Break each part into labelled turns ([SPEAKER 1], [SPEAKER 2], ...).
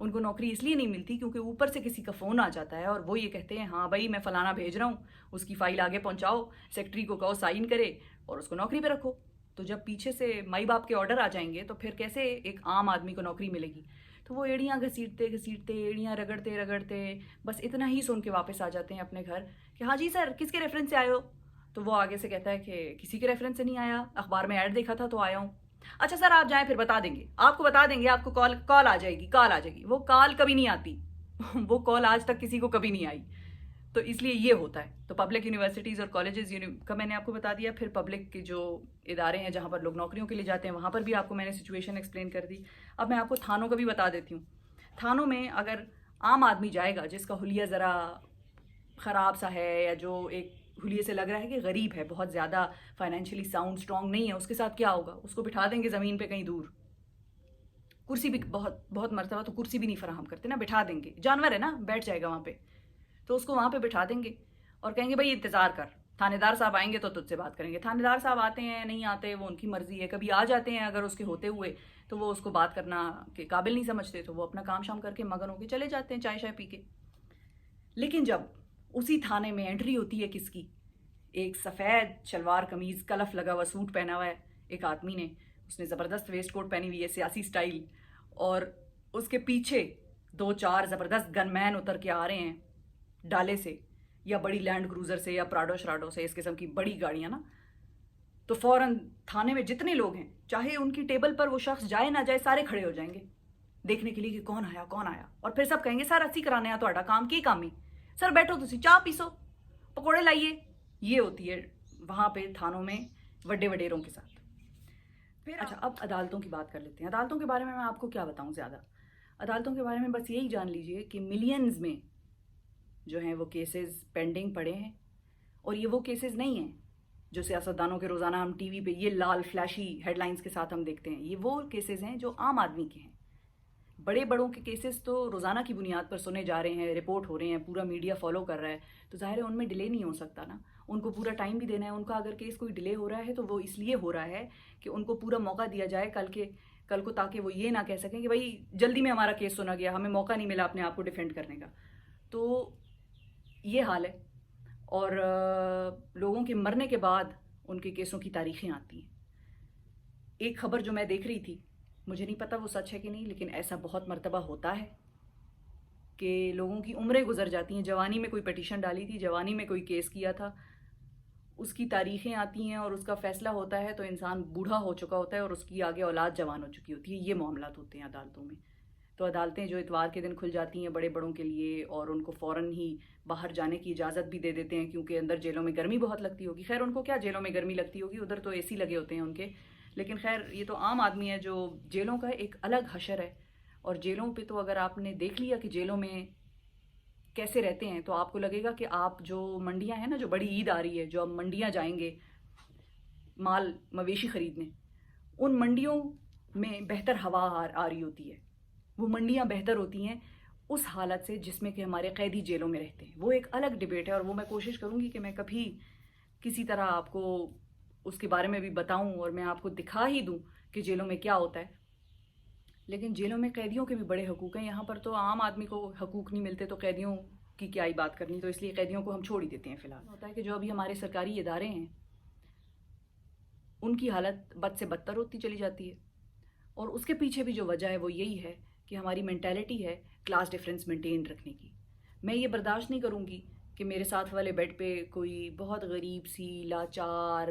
[SPEAKER 1] ان کو نوکری اس لیے نہیں ملتی کیونکہ اوپر سے کسی کا فون آ جاتا ہے اور وہ یہ کہتے ہیں ہاں بھائی میں فلانا بھیج رہا ہوں، اس کی فائل آگے پہنچاؤ، سیکٹری کو کہو سائن کرے اور اس کو نوکری پہ رکھو. تو جب پیچھے سے مائی باپ کے آرڈر آ جائیں گے تو پھر کیسے ایک عام آدمی کو نوکری ملے گی؟ تو وہ ایڑیاں گھسیٹتے گھسیٹتے، ایڑیاں رگڑتے رگڑتے بس اتنا ہی سن کے واپس آ جاتے ہیں اپنے گھر کہ ہاں جی سر کس کے ریفرنس سے آئے ہو؟ تو وہ آگے سے کہتا ہے کہ کسی کے ریفرنس سے نہیں آیا، اخبار میں ایڈ دیکھا تھا تو آیا ہوں. اچھا سر آپ جائیں، پھر بتا دیں گے آپ کو، بتا دیں گے آپ کو، کال آ جائے گی، کال آ جائے گی. وہ کال کبھی نہیں آتی. وہ کال آج تک کسی کو کبھی نہیں آئی. تو اس لیے یہ ہوتا ہے. تو پبلک یونیورسٹیز اور کالجز کا میں نے آپ کو بتا دیا. پھر پبلک کے جو ادارے ہیں جہاں پر لوگ نوکریوں کے لیے جاتے ہیں وہاں پر بھی آپ کو میں نے سچویشن ایکسپلین کر دی. اب میں آپ کو تھانوں کا بھی بتا دیتی ہوں. تھانوں میں اگر عام آدمی جائے گا جس کا حلیہ ذرا خراب سا ہے یا جو ایک حلیے سے لگ رہا ہے کہ غریب ہے، بہت زیادہ فائنینشلی ساؤنڈ اسٹرانگ نہیں ہے، اس کے ساتھ کیا ہوگا؟ اس کو بٹھا دیں گے زمین پہ کہیں دور. کرسی بھی بہت بہت مرتبہ تو کرسی بھی نہیں فراہم کرتے نا، بٹھا دیں گے، جانور ہے نا، بیٹھ جائے گا وہاں پہ. تو اس کو وہاں پہ بٹھا دیں گے اور کہیں گے بھائی انتظار کر، تھانے دار صاحب آئیں گے تو تجھ سے بات کریں گے. تھانے دار صاحب آتے ہیں نہیں آتے وہ ان کی مرضی ہے. کبھی آ جاتے ہیں اگر اس کے ہوتے ہوئے تو وہ اس کو بات کرنا کے قابل نہیں سمجھتے تو وہ اپنا کام شام کر کے مگن ہو کے چلے جاتے ہیں چائے شائے پی کے. لیکن جب اسی تھانے میں انٹری ہوتی ہے کس کی؟ ایک سفید شلوار قمیض کلف لگا ہوا سوٹ پہنا ہوا ہے ایک آدمی نے، اس نے زبردست ویسٹ کوٹ پہنی ہوئی ہے سیاسی سٹائل، اور اس کے پیچھے دو چار زبردست گن مین اتر کے آ رہے ہیں ڈالے سے یا بڑی لینڈ کروزر سے یا پراڈو شراڈو سے، اس قسم کی بڑی گاڑیاں نا. تو فوراً تھانے میں جتنے لوگ ہیں چاہے ان کی ٹیبل پر وہ شخص جائے نہ جائے سارے کھڑے ہو جائیں گے دیکھنے کے لیے کہ کون آیا کون آیا. اور پھر سب کہیں گے سر اسی کرانے آ تو کام کی کام ہی، سر بیٹھو تسی چاہ پیسو پکوڑے لائیے. یہ ہوتی ہے وہاں پہ تھانوں میں وڈے وڈیروں کے ساتھ. پھر اچھا اب عدالتوں کی بات کر لیتے ہیں. عدالتوں کے بارے میں آپ کو کیا بتاؤں زیادہ. عدالتوں کے بارے میں بس یہی جان لیجئے کہ ملینز میں جو ہیں وہ کیسز پینڈنگ پڑے ہیں، اور یہ وہ کیسز نہیں ہیں جو سیاستدانوں کے روزانہ ہم ٹی وی پہ یہ لال فلیشی ہیڈ لائنز کے ساتھ ہم دیکھتے ہیں. یہ وہ کیسز ہیں جو عام آدمی کے ہیں. بڑے بڑوں کے کیسز تو روزانہ کی بنیاد پر سنے جا رہے ہیں، رپورٹ ہو رہے ہیں، پورا میڈیا فالو کر رہا ہے، تو ظاہر ہے ان میں ڈیلے نہیں ہو سکتا نا. ان کو پورا ٹائم بھی دینا ہے. ان کا اگر کیس کوئی ڈیلے ہو رہا ہے تو وہ اس لیے ہو رہا ہے کہ ان کو پورا موقع دیا جائے کل کو، تاکہ وہ یہ نہ کہہ سکیں کہ بھائی جلدی میں ہمارا کیس سنا گیا، ہمیں موقع نہیں ملا اپنے آپ کو ڈیفینڈ کرنے کا. تو یہ حال ہے. اور لوگوں کے مرنے کے بعد ان کے کیسوں کی تاریخیں آتی ہیں. ایک خبر جو میں دیکھ رہی تھی، مجھے نہیں پتا وہ سچ ہے کہ نہیں، لیکن ایسا بہت مرتبہ ہوتا ہے کہ لوگوں کی عمریں گزر جاتی ہیں. جوانی میں کوئی پٹیشن ڈالی تھی، جوانی میں کوئی کیس کیا تھا، اس کی تاریخیں آتی ہیں اور اس کا فیصلہ ہوتا ہے تو انسان بوڑھا ہو چکا ہوتا ہے اور اس کی آگے اولاد جوان ہو چکی ہوتی ہے. یہ معاملات ہوتے ہیں عدالتوں میں. تو عدالتیں جو اتوار کے دن کھل جاتی ہیں بڑے بڑوں کے لیے اور ان کو فوراً ہی باہر جانے کی اجازت بھی دے دیتے ہیں کیونکہ اندر جیلوں میں گرمی بہت لگتی ہوگی. خیر ان کو کیا جیلوں میں گرمی لگتی ہوگی، ادھر تو اے سی لگے ہوتے ہیں ان کے. لیکن خیر یہ تو عام آدمی ہے. جو جیلوں کا ایک الگ حشر ہے. اور جیلوں پہ تو اگر آپ نے دیکھ لیا کہ جیلوں میں کیسے رہتے ہیں تو آپ کو لگے گا کہ آپ جو منڈیاں ہیں نا، جو بڑی عید آ رہی ہے، جو آپ منڈیاں جائیں گے مال مویشی خریدنے، ان منڈیوں میں بہتر ہوا آ رہی ہوتی ہے. وہ منڈیاں بہتر ہوتی ہیں اس حالت سے جس میں کہ ہمارے قیدی جیلوں میں رہتے ہیں. وہ ایک الگ ڈبیٹ ہے اور وہ میں کوشش کروں گی کہ میں کبھی کسی طرح آپ کو اس کے بارے میں بھی بتاؤں اور میں آپ کو دکھا ہی دوں کہ جیلوں میں کیا ہوتا ہے. لیکن جیلوں میں قیدیوں کے بھی بڑے حقوق ہیں. یہاں پر تو عام آدمی کو حقوق نہیں ملتے تو قیدیوں کی کیا ہی بات کرنی. تو اس لیے قیدیوں کو ہم چھوڑ ہی دیتے ہیں فی الحال. ہوتا ہے کہ جو ابھی ہمارے سرکاری ادارے ہیں ان کی حالت بد سے بدتر ہوتی چلی جاتی ہے. اور اس کے پیچھے بھی جو وجہ ہے وہ یہی ہے کہ ہماری مینٹیلٹی ہے کلاس ڈفرینس مینٹین رکھنے کی. میں یہ برداشت نہیں کروں گی کہ میرے ساتھ والے بیڈ پہ کوئی بہت غریب سی لاچار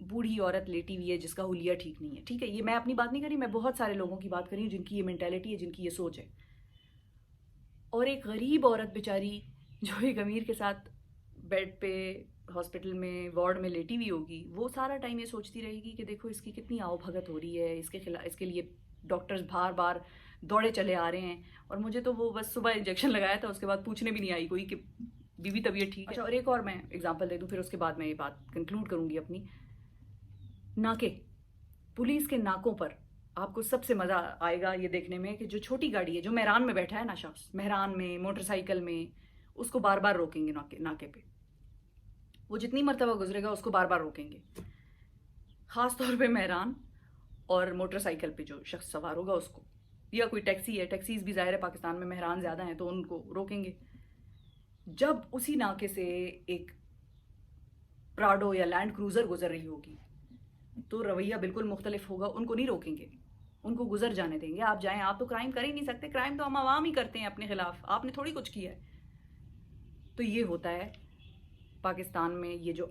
[SPEAKER 1] بوڑھی عورت لیٹی ہوئی ہے جس کا حلیہ ٹھیک نہیں ہے. ٹھیک ہے، یہ میں اپنی بات نہیں کری، میں بہت سارے لوگوں کی بات کری ہوں جن کی یہ مینٹیلٹی ہے، جن کی یہ سوچ ہے. اور ایک غریب عورت بیچاری جو ایک امیر کے ساتھ بیڈ پہ ہاسپٹل میں وارڈ میں لیٹی ہوئی ہوگی، وہ سارا ٹائم یہ سوچتی رہے گی کہ دیکھو اس کی کتنی آؤ بھگت ہو رہی ہے، اس کے لیے ڈاکٹرز بار بار دوڑے چلے آ رہے ہیں اور مجھے تو وہ بس صبح انجیکشن لگایا تھا، اس کے بعد پوچھنے بھی نہیں آئی کوئی کہ بیوی طبیعت ٹھیک ہے. اچھا، اور ایک اور میں اگزامپل دے دوں پھر اس کے بعد میں یہ بات کنکلوڈ کروں گی اپنی. ناکے، پولیس کے ناکوں پر آپ کو سب سے مزہ آئے گا یہ دیکھنے میں کہ جو چھوٹی گاڑی ہے، جو مہران میں بیٹھا ہے نا شخص، مہران میں موٹر سائیکل میں، اس کو بار بار روکیں گے ناکے پہ. وہ جتنی مرتبہ گزرے گا اس کو بار بار روکیں گے. خاص طور پہ مہران اور موٹر سائیکل پہ جو شخص سوار ہوگا اس کو. یا کوئی ٹیکسی ہے، ٹیکسیز بھی ظاہر ہے پاکستان میں مہران زیادہ ہیں تو ان کو روکیں گے. جب اسی ناکے سے ایک پراڈو یا لینڈ کروزر گزر رہی ہوگی تو رویہ بالکل مختلف ہوگا. ان کو نہیں روکیں گے، ان کو گزر جانے دیں گے. آپ جائیں، آپ تو کرائم کر ہی نہیں سکتے، کرائم تو ہم عوام ہی کرتے ہیں اپنے خلاف، آپ نے تھوڑی کچھ کیا ہے. تو یہ ہوتا ہے پاکستان میں یہ جو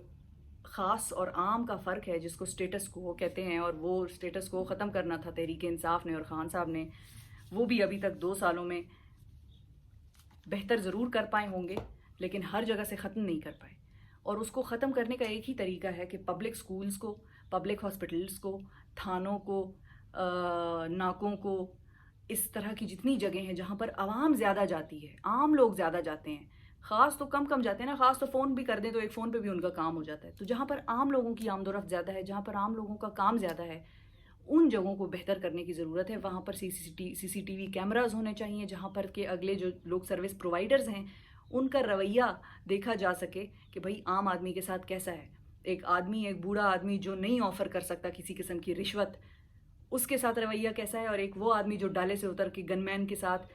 [SPEAKER 1] خاص اور عام کا فرق ہے جس کو سٹیٹس کو کہتے ہیں، اور وہ سٹیٹس کو ختم کرنا تھا تحریک انصاف نے اور خان صاحب نے. وہ بھی ابھی تک 2 سالوں میں بہتر ضرور کر پائے ہوں گے لیکن ہر جگہ سے ختم نہیں کر پائے. اور اس کو ختم کرنے کا ایک ہی طریقہ ہے کہ پبلک سکولز کو، پبلک ہاسپٹلز کو، تھانوں کو، ناکوں کو، اس طرح کی جتنی جگہیں ہیں جہاں پر عوام زیادہ جاتی ہے، عام لوگ زیادہ جاتے ہیں، خاص تو کم جاتے ہیں نا، خاص تو فون بھی کر دیں تو ایک فون پہ بھی ان کا کام ہو جاتا ہے. تو جہاں پر عام لوگوں کی آمد و رفت زیادہ ہے، جہاں پر عام لوگوں کا کام زیادہ ہے، ان جگہوں کو بہتر کرنے کی ضرورت ہے. وہاں پر سی سی ٹی وی کیمراز ہونے چاہیے جہاں پر کہ اگلے جو لوگ سروس پرووائڈرز ہیں ان کا رویہ دیکھا جا سکے کہ بھئی عام آدمی کے ساتھ کیسا ہے. ایک آدمی، ایک بوڑھا آدمی جو نہیں آفر کر سکتا کسی قسم کی رشوت، اس کے ساتھ رویہ کیسا ہے، اور ایک وہ آدمی جو ڈالے سے اتر کے گن مین کے ساتھ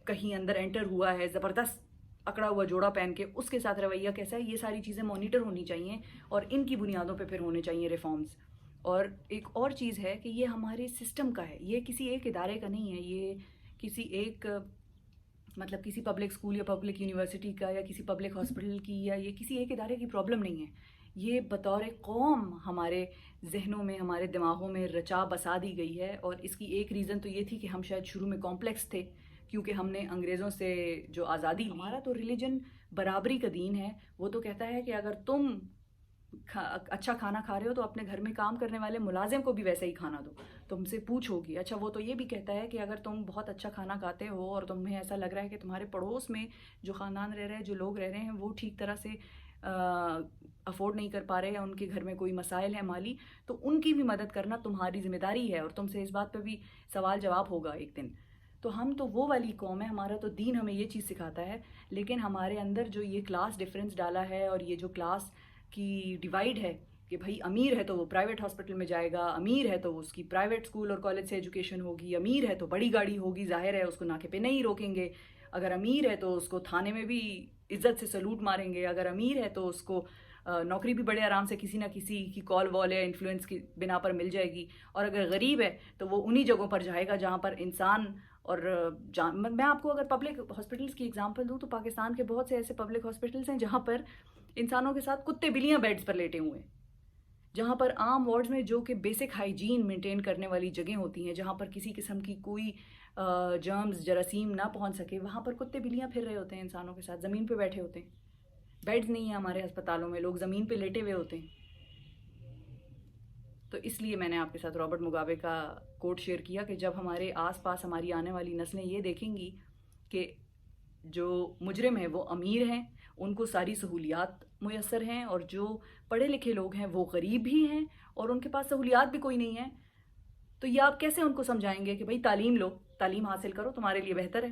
[SPEAKER 1] کہیں اندر انٹر ہوا ہے زبردست اکڑا ہوا جوڑا پہن کے، اس کے ساتھ رویہ کیسا ہے. یہ ساری چیزیں مانیٹر ہونی چاہیے اور ان کی بنیادوں پہ پھر ہونے چاہیے ریفارمز. اور ایک اور چیز ہے کہ یہ ہمارے سسٹم کا ہے، یہ کسی ایک ادارے کا نہیں ہے، یہ کسی ایک مطلب کسی پبلک سکول یا پبلک یونیورسٹی کا یا کسی پبلک ہاسپٹل کی یا یہ کسی ایک ادارے کی پرابلم نہیں ہے. یہ بطور قوم ہمارے ذہنوں میں، ہمارے دماغوں میں رچا بسا دی گئی ہے. اور اس کی ایک ریزن تو یہ تھی کہ ہم شاید شروع میں کمپلیکس تھے کیونکہ ہم نے انگریزوں سے جو آزادی لی. ہمارا تو ریلیجن برابری کا دین ہے. وہ تو کہتا ہے کہ اگر تم اچھا کھانا کھا رہے ہو تو اپنے گھر میں کام کرنے والے ملازم کو بھی ویسا ہی کھانا دو. تم سے پوچھو گی. اچھا وہ تو یہ بھی کہتا ہے کہ اگر تم بہت اچھا کھانا کھاتے ہو اور تمہیں ایسا لگ رہا ہے کہ تمہارے پڑوس میں جو خاندان رہ رہے ہیں، جو لوگ رہ رہے ہیں، وہ ٹھیک طرح سے افورڈ نہیں کر پا رہے یا ان کے گھر میں کوئی مسائل ہیں مالی، تو ان کی بھی مدد کرنا تمہاری ذمہ داری ہے اور تم سے اس بات پہ بھی سوال جواب ہوگا ایک دن. تو ہم تو وہ والی قوم ہے، ہمارا تو دین ہمیں یہ چیز سکھاتا ہے. لیکن ہمارے اندر جو یہ کلاس ڈفرینس ڈالا ہے اور یہ جو کلاس کی ڈیوائیڈ ہے کہ بھائی امیر ہے تو وہ پرائیویٹ ہاسپٹل میں جائے گا، امیر ہے تو اس کی پرائیویٹ اسکول اور کالج سے ایجوکیشن ہوگی، امیر ہے تو بڑی گاڑی ہوگی، ظاہر ہے اس کو ناکے پہ نہیں روکیں گے، اگر امیر ہے تو اس کو تھانے میں بھی عزت سے سلوٹ ماریں گے، اگر امیر ہے تو اس کو نوکری بھی بڑے آرام سے کسی نہ کسی کی کال وال یا انفلوئنس کی بنا پر مل جائے گی، اور اگر غریب ہے تو وہ انہی جگہوں پر جائے گا جہاں پر انسان اور میں آپ کو اگر پبلک ہاسپٹلس کی اگزامپل دوں تو پاکستان کے بہت سے ایسے پبلک ہاسپٹلس ہیں جہاں پر انسانوں کے ساتھ کتے بلیاں بیڈز پر لیٹے ہوئے ہیں، جہاں پر عام وارڈز میں جو کہ بیسک ہائیجین مینٹین کرنے والی جگہیں ہوتی ہیں، جہاں پر کسی قسم کی کوئی جرمز جراثیم نہ پہنچ سکے، وہاں پر کتے بلیاں پھر رہے ہوتے ہیں انسانوں کے ساتھ، زمین پہ بیٹھے ہوتے ہیں. بیڈز نہیں ہیں ہمارے ہسپتالوں میں، لوگ زمین پہ لیٹے ہوئے ہوتے ہیں. تو اس لیے میں نے آپ کے ساتھ رابرٹ مگابے کا کوٹ شیئر کیا کہ جب ہمارے آس پاس ہماری آنے والی نسلیں یہ دیکھیں گی کہ جو مجرم ہیں وہ امیر ہیں، ان کو ساری سہولیات میسر ہیں، اور جو پڑھے لکھے لوگ ہیں وہ غریب بھی ہیں اور ان کے پاس سہولیات بھی کوئی نہیں ہے، تو یہ آپ کیسے ان کو سمجھائیں گے کہ بھئی تعلیم لو، تعلیم حاصل کرو، تمہارے لیے بہتر ہے.